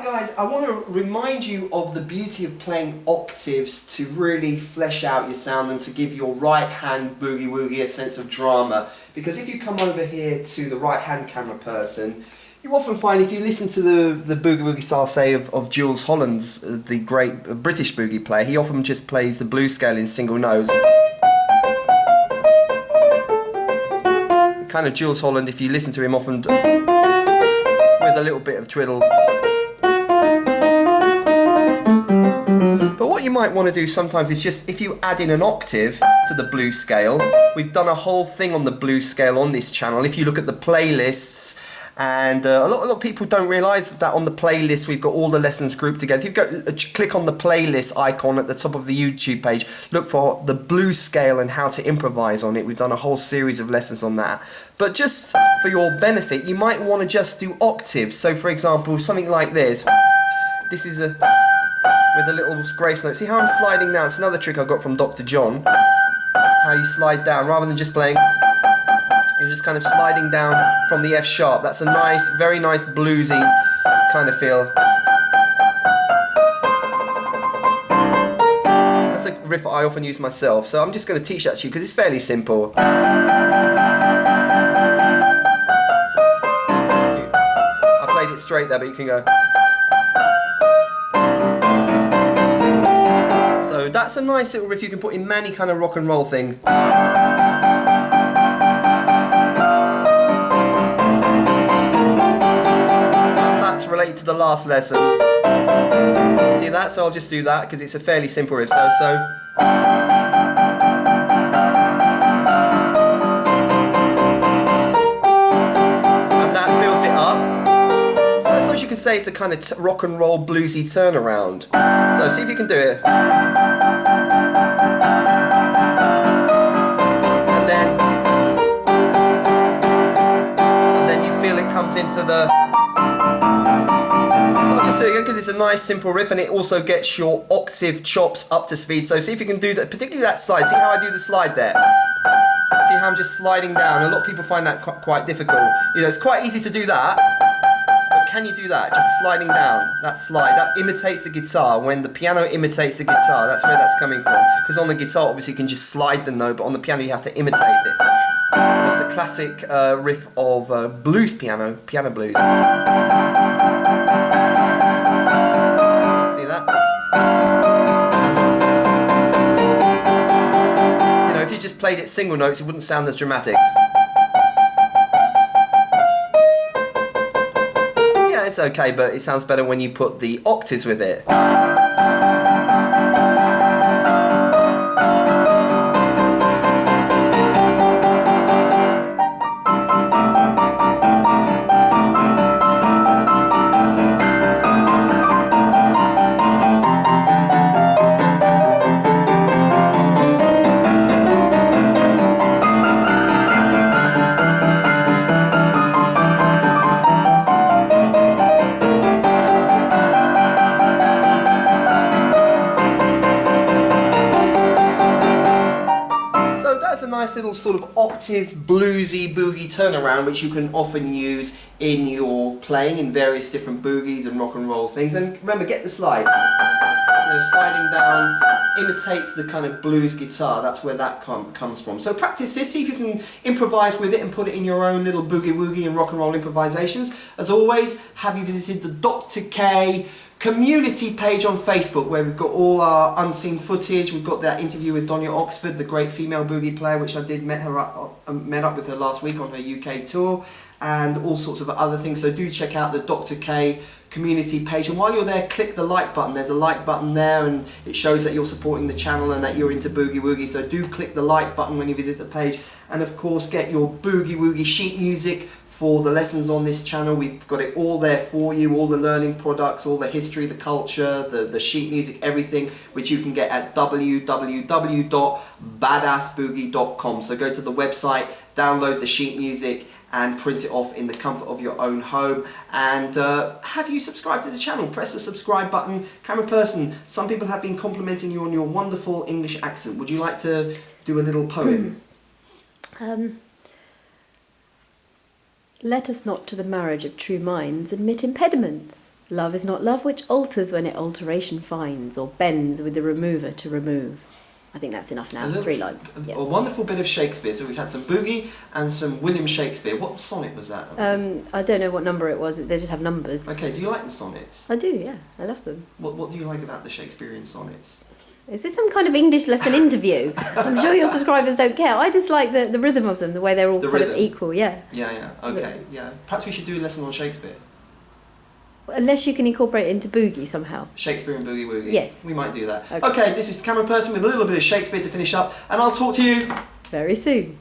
guys, I want to remind you of the beauty of playing octaves to really flesh out your sound and to give your right hand boogie woogie a sense of drama. Because if you come over here to the right hand camera person, you often find if you listen to the boogie woogie style, say, of Jules Holland's, the great British boogie player, he often just plays the blues scale in single notes. Kind of Jules Holland, if you listen to him often with a little bit of twiddle. But what you might want to do sometimes is just, if you add in an octave to the blues scale, we've done a whole thing on the blues scale on this channel. If you look at the playlists, and a lot of people don't realise that on the playlist we've got all the lessons grouped together. If you go click on the playlist icon at the top of the YouTube page, look for the blues scale and how to improvise on it. We've done a whole series of lessons on that. But just for your benefit, you might want to just do octaves. So for example, something like this. This is with a little grace note. See how I'm sliding down? It's another trick I got from Dr. John. How you slide down rather than just playing. You're just kind of sliding down from the F sharp. That's a nice, very nice bluesy kind of feel. That's a riff I often use myself, so I'm just going to teach that to you because it's fairly simple. I played it straight there, but you can go. So that's a nice little riff you can put in many kind of rock and roll thing. Related to the last lesson. See that? So I'll just do that because it's a fairly simple riff. So and that builds it up. So I suppose you could say it's a kind of rock and roll bluesy turnaround. So see if you can do it. And then you feel it comes into the. So again, because it's a nice simple riff and it also gets your octave chops up to speed. So see if you can do that, particularly that slide. See how I do the slide there? See how I'm just sliding down? A lot of people find that quite difficult. You know, it's quite easy to do that, but can you do that? Just sliding down, that slide, that imitates the guitar. When the piano imitates the guitar, that's where that's coming from. Because on the guitar, obviously, you can just slide the note, but on the piano, you have to imitate it. And it's a classic riff of blues piano blues. If you just played it single notes, it wouldn't sound as dramatic. Yeah, it's okay, but it sounds better when you put the octaves with it. A nice little sort of octave bluesy boogie turnaround which you can often use in your playing in various different boogies and rock and roll things. And remember, get the slide. You know, sliding down imitates the kind of blues guitar. That's where that comes from. So practice this, see if you can improvise with it and put it in your own little boogie woogie and rock and roll improvisations. As always, have you visited the Dr. K community page on Facebook where we've got all our unseen footage. We've got that interview with Donia Oxford, the great female boogie player, which I did met up with her last week on her UK tour, and all sorts of other things. So do check out the Dr. K community page, and while you're there, click the like button. There's a like button there and it shows that you're supporting the channel and that you're into boogie woogie. So do click the like button when you visit the page, and of course get your boogie woogie sheet music for the lessons on this channel. We've got it all there for you, all the learning products, all the history, the culture, the sheet music, everything, which you can get at www.badassboogie.com. So go to the website, download the sheet music and print it off in the comfort of your own home. And have you subscribed to the channel? Press the subscribe button. Camera person, some people have been complimenting you on your wonderful English accent. Would you like to do a little poem? Let us not to the marriage of true minds admit impediments. Love is not love which alters when it alteration finds, or bends with the remover to remove. I think that's enough now. 3 lines. Yes. A wonderful bit of Shakespeare. So we've had some Boogie and some William Shakespeare. What sonnet was that? I don't know what number it was. They just have numbers. Okay, do you like the sonnets? I do, yeah. I love them. What do you like about the Shakespearean sonnets? Is this some kind of English lesson interview? I'm sure your subscribers don't care. I just like the rhythm of them, the way they're all kind of equal, yeah. Yeah, okay, yeah. Perhaps we should do a lesson on Shakespeare. Unless you can incorporate it into Boogie somehow. Shakespeare and Boogie Woogie. Yes. We might do that. Okay, this is the camera person with a little bit of Shakespeare to finish up, and I'll talk to you very soon.